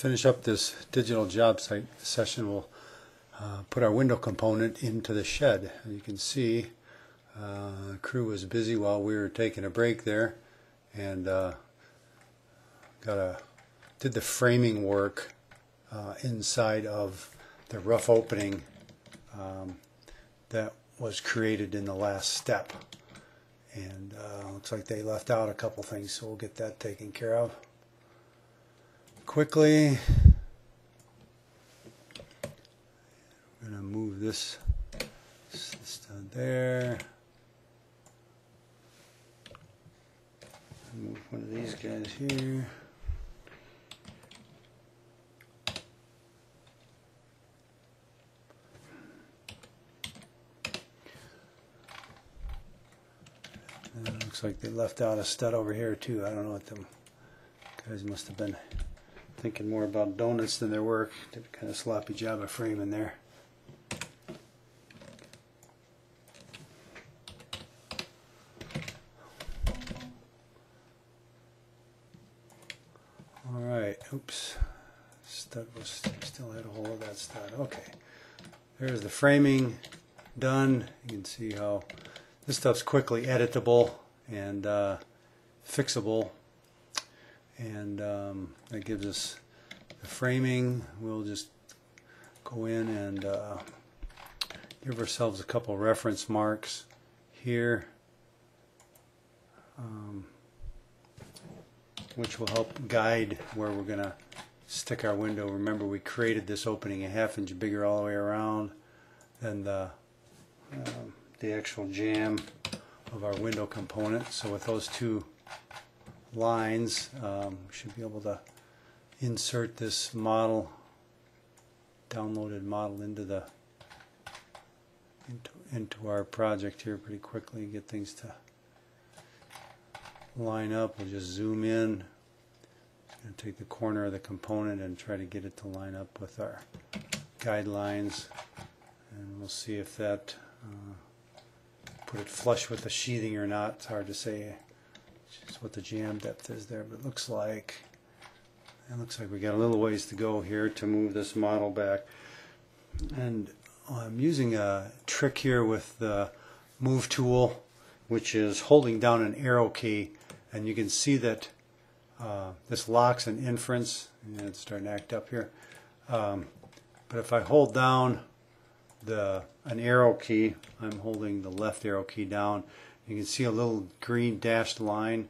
finish up this digital job site session, we'll put our window component into the shed. You can see the crew was busy while we were taking a break there, and did the framing work inside of the rough opening that was created in the last step. And looks like they left out a couple things, so we'll get that taken care of quickly. We're going to move this down there. Move one of these guys here. And it looks like they left out a stud over here too. I don't know what them guys must have been thinking more about donuts than their work. Did a kind of sloppy job of framing there. All right, oops, stud was still had a hold of that stud. Okay, there's the framing done. You can see how this stuff's quickly editable and fixable, and that gives us the framing. We'll just go in and give ourselves a couple reference marks here, which will help guide where we're going to stick our window. Remember, we created this opening a ½ inch bigger all the way around than the actual jamb of our window component. So with those two lines, we should be able to insert this model, downloaded model, into our project here pretty quickly. Get things to line up. We'll just zoom in and take the corner of the component and try to get it to line up with our guidelines, and we'll see if that put it flush with the sheathing or not. It's hard to say just what the jam depth is there, but it looks like we got a little ways to go here to move this model back. And I'm using a trick here with the move tool, which is holding down an arrow key, and you can see that this locks an inference, and it's starting to act up here. But if I hold down an arrow key, I'm holding the left arrow key down, you can see a little green dashed line,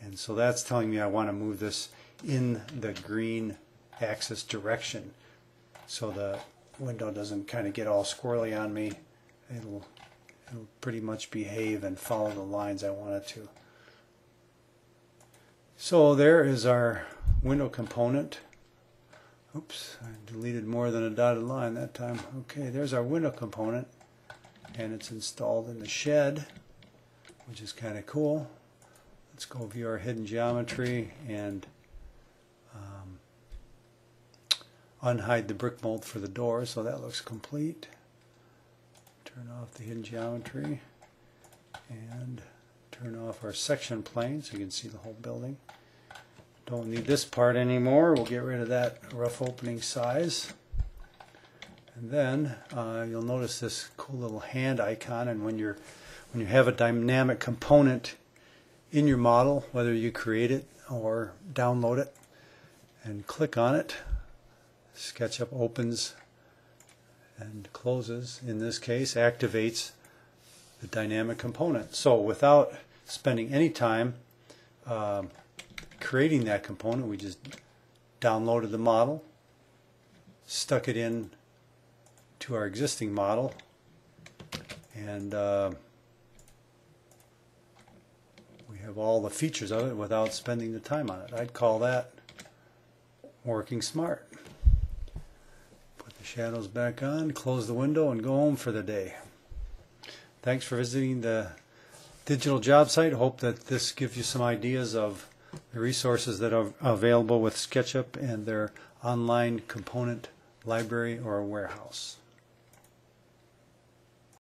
and so that's telling me I want to move this in the green axis direction, so the window doesn't kind of get all squirrely on me. It'll pretty much behave and follow the lines I want it to. So there is our window component. Oops, I deleted more than a dotted line that time. Okay, there's our window component, and it's installed in the shed, which is kind of cool. Let's go view our hidden geometry and unhide the brick mold for the door, so that looks complete. Turn off the hidden geometry and turn off our section plane so you can see the whole building. Don't need this part anymore. We'll get rid of that rough opening size. And then you'll notice this cool little hand icon, and when you have a dynamic component in your model, whether you create it or download it, and click on it, SketchUp opens and closes. In this case, activates the dynamic component. So without spending any time creating that component, we just downloaded the model, stuck it in to our existing model, and we have all the features of it without spending the time on it. I'd call that working smart. Put the shadows back on, close the window, and go home for the day. Thanks for visiting the digital job site. Hope that this gives you some ideas of the resources that are available with SketchUp and their online component library or warehouse.